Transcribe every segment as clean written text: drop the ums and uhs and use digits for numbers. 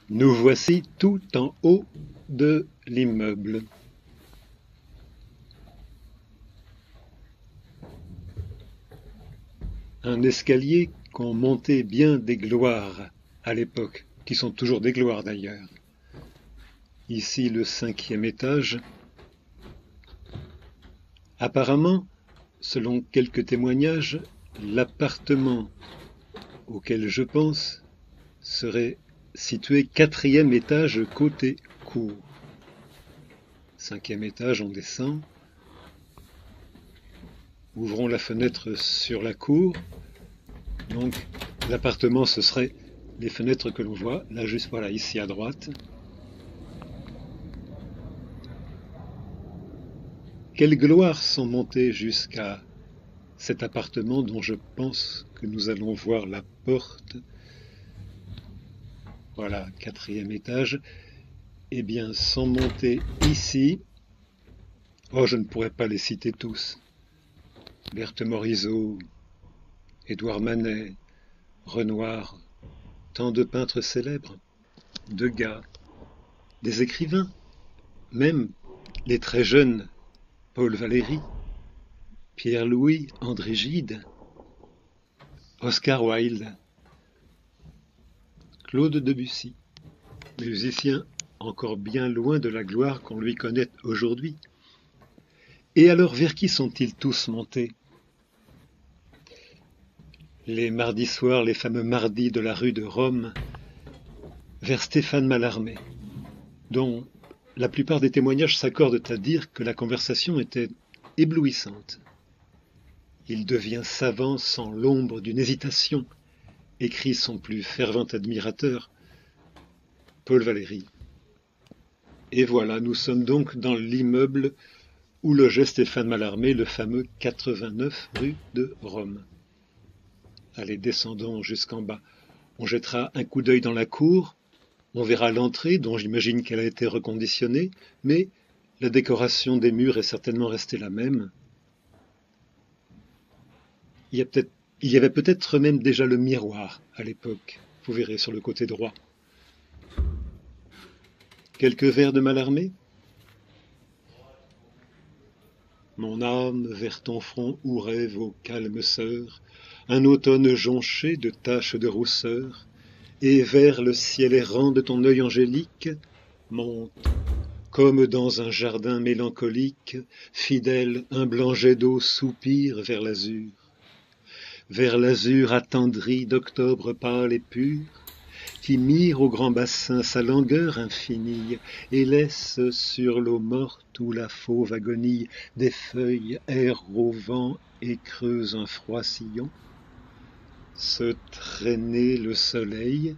Nous voici tout en haut de l'immeuble. Un escalier qu'ont monté bien des gloires à l'époque, qui sont toujours des gloires d'ailleurs. Ici le 5e étage. Apparemment, selon quelques témoignages, l'appartement auquel je pense serait situé 4e étage côté cour. 5e étage, on descend. Ouvrons la fenêtre sur la cour. Donc l'appartement, ce serait les fenêtres que l'on voit, là juste voilà, ici à droite. Quelles gloires sont montées jusqu'à cet appartement dont je pense que nous allons voir la porte. Voilà, 4e étage. Eh bien, sont montés ici. Oh, je ne pourrais pas les citer tous. Berthe Morisot, Édouard Manet, Renoir, tant de peintres célèbres, Degas, des écrivains, même les très jeunes Paul Valéry, Pierre-Louis, André Gide, Oscar Wilde, Claude Debussy, musicien encore bien loin de la gloire qu'on lui connaît aujourd'hui. Et alors vers qui sont-ils tous montés? Les mardis soirs, les fameux mardis de la rue de Rome, vers Stéphane Mallarmé, dont la plupart des témoignages s'accordent à dire que la conversation était éblouissante. Il devient savant sans l'ombre d'une hésitation, écrit son plus fervent admirateur, Paul Valéry. Et voilà, nous sommes donc dans l'immeuble où logeait Stéphane Mallarmé, le fameux 89 rue de Rome. Allez, descendons jusqu'en bas. On jettera un coup d'œil dans la cour, on verra l'entrée, dont j'imagine qu'elle a été reconditionnée, mais la décoration des murs est certainement restée la même. Il y avait peut-être même déjà le miroir à l'époque, vous verrez sur le côté droit. Quelques vers de Mallarmé. Mon âme vers ton front où rêve ô calme sœur, un automne jonché de taches de rousseur, et vers le ciel errant de ton œil angélique, monte, comme dans un jardin mélancolique, fidèle, un blanc jet d'eau soupire vers l'azur attendri d'octobre pâle et pur, qui mire au grand bassin sa langueur infinie, et laisse sur l'eau morte où la fauve agonie des feuilles erre au vent et creuse un froid sillon, se traîner le soleil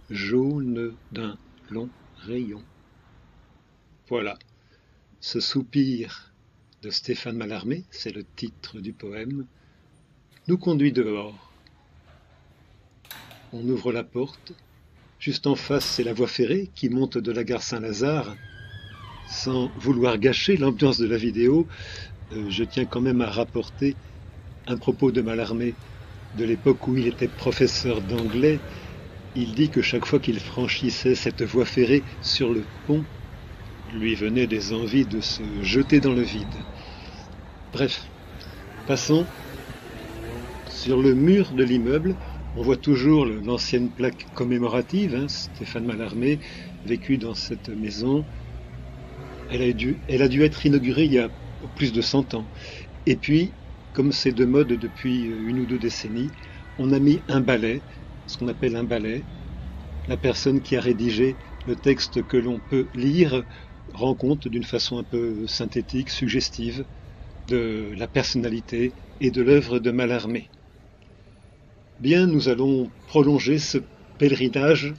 jaune d'un long rayon. Voilà, ce soupir de Stéphane Mallarmé, c'est le titre du poème, nous conduit dehors. On ouvre la porte. Juste en face, c'est la voie ferrée qui monte de la gare Saint-Lazare. Sans vouloir gâcher l'ambiance de la vidéo, je tiens quand même à rapporter un propos de Mallarmé de l'époque où il était professeur d'anglais. Il dit que chaque fois qu'il franchissait cette voie ferrée sur le pont, lui venaient des envies de se jeter dans le vide. Bref, passons. Sur le mur de l'immeuble, on voit toujours l'ancienne plaque commémorative, Stéphane Mallarmé, vécu dans cette maison. Elle a dû être inaugurée il y a plus de 100 ans. Et puis, comme c'est de mode depuis 1 ou 2 décennies, on a mis un balai, ce qu'on appelle un balai. La personne qui a rédigé le texte que l'on peut lire rend compte d'une façon un peu synthétique, suggestive, de la personnalité et de l'œuvre de Mallarmé. Bien, nous allons prolonger ce pèlerinage.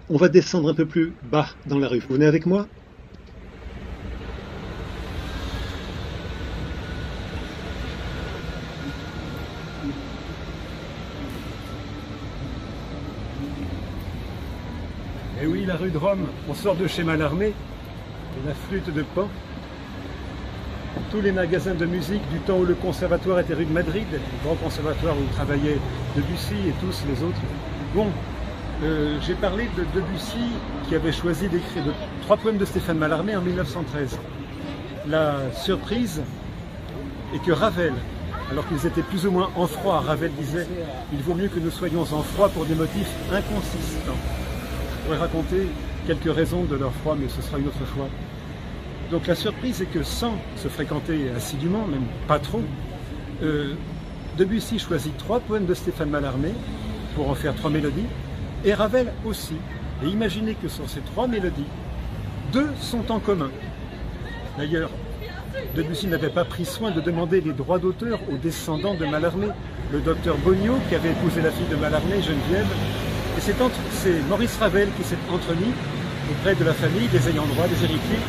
On va descendre un peu plus bas dans la rue. Vous venez avec moi ? Et oui, la rue de Rome, on sort de chez Mallarmé, et la flûte de Pan. Tous les magasins de musique du temps où le conservatoire était rue de Madrid, le grand conservatoire où travaillaient Debussy et tous les autres. Bon, J'ai parlé de Debussy qui avait choisi d'écrire 3 poèmes de Stéphane Mallarmé en 1913. La surprise est que Ravel, alors qu'ils étaient plus ou moins en froid, Ravel disait « Il vaut mieux que nous soyons en froid pour des motifs inconsistants ». Je pourrais raconter quelques raisons de leur froid, mais ce sera une autre fois. Donc la surprise est que sans se fréquenter assidûment, même pas trop, Debussy choisit 3 poèmes de Stéphane Mallarmé pour en faire 3 mélodies, et Ravel aussi. Et imaginez que sur ces 3 mélodies, 2 sont en commun. D'ailleurs, Debussy n'avait pas pris soin de demander les droits d'auteur aux descendants de Mallarmé, le docteur Bogniot qui avait épousé la fille de Mallarmé, Geneviève, et c'est Maurice Ravel qui s'est entremis auprès de la famille, des ayants droit, des héritiers,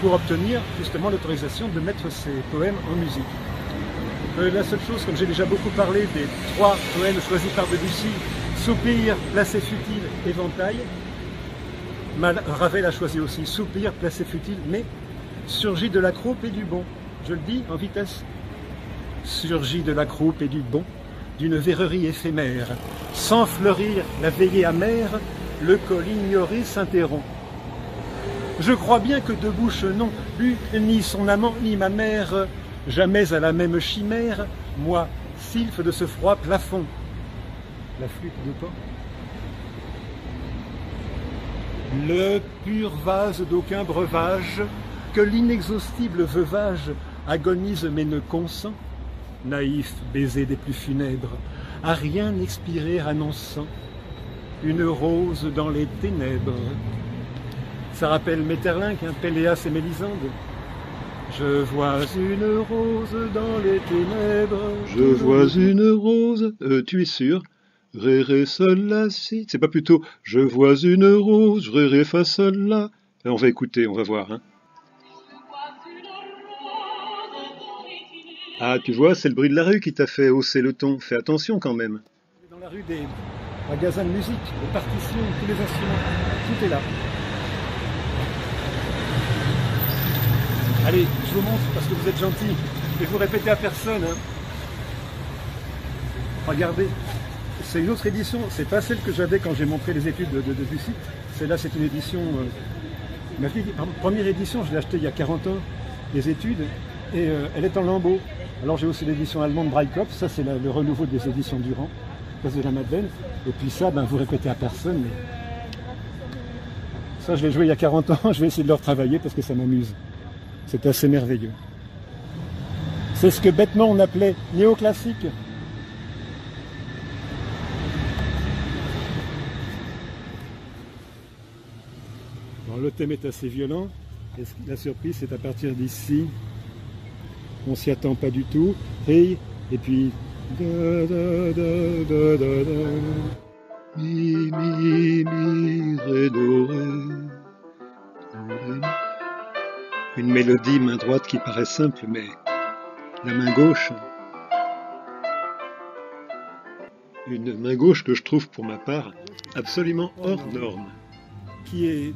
pour obtenir justement l'autorisation de mettre ces poèmes en musique. La seule chose, comme j'ai déjà beaucoup parlé des 3 poèmes choisis par Debussy, Soupir, Placé futile, Éventail, Ravel a choisi aussi Soupir, Placé futile, mais surgit de la croupe et du bon. Je le dis en vitesse. Surgit de la croupe et du bon, d'une verrerie éphémère. Sans fleurir la veillée amère, le col ignoré s'interrompt. Je crois bien que de bouche non, lui, ni son amant, ni ma mère, jamais à la même chimère, moi, sylphe de ce froid plafond. La flûte de Pan. Le pur vase d'aucun breuvage, que l'inexhaustible veuvage agonise mais ne consent, naïf baiser des plus funèbres, à rien expirer annonçant, une rose dans les ténèbres. Ça rappelle Maeterlinck, hein, Péléas et Mélisande. Je vois une rose dans les ténèbres. Je vois une rose, tu es sûr? Ré, ré, sol, la, si. C'est pas plutôt je vois une rose, ré, ré, fa, sol, la. On va écouter, on va voir. Hein. Ah, tu vois, c'est le bruit de la rue qui t'a fait hausser le ton. Fais attention quand même. Dans la rue des magasins de musique, des partitions, tous les instruments, tout est là. Allez, je vous montre parce que vous êtes gentils et vous répétez à personne. Hein. Regardez, c'est une autre édition, c'est pas celle que j'avais quand j'ai montré les études de Debussy. Celle-là, c'est une édition. Ma première édition, je l'ai achetée il y a 40 ans, les études, et elle est en lambeaux. Alors j'ai aussi l'édition allemande Breikopf, ça c'est le renouveau des éditions Durand, place de la Madeleine. Et puis ça, ben, vous répétez à personne. Mais... ça, je l'ai joué il y a 40 ans, je vais essayer de le retravailler parce que ça m'amuse. C'est assez merveilleux. C'est ce que bêtement on appelait néoclassique. Alors, le thème est assez violent. Et la surprise, c'est à partir d'ici, on s'y attend pas du tout. Et puis... da, da, da, da, da, da. Mi, mi, mi, ré, do, ré. Une mélodie main droite qui paraît simple, mais la main gauche, une main gauche que je trouve pour ma part absolument hors norme. Qui est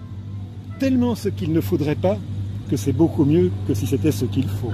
tellement ce qu'il ne faudrait pas que c'est beaucoup mieux que si c'était ce qu'il faut.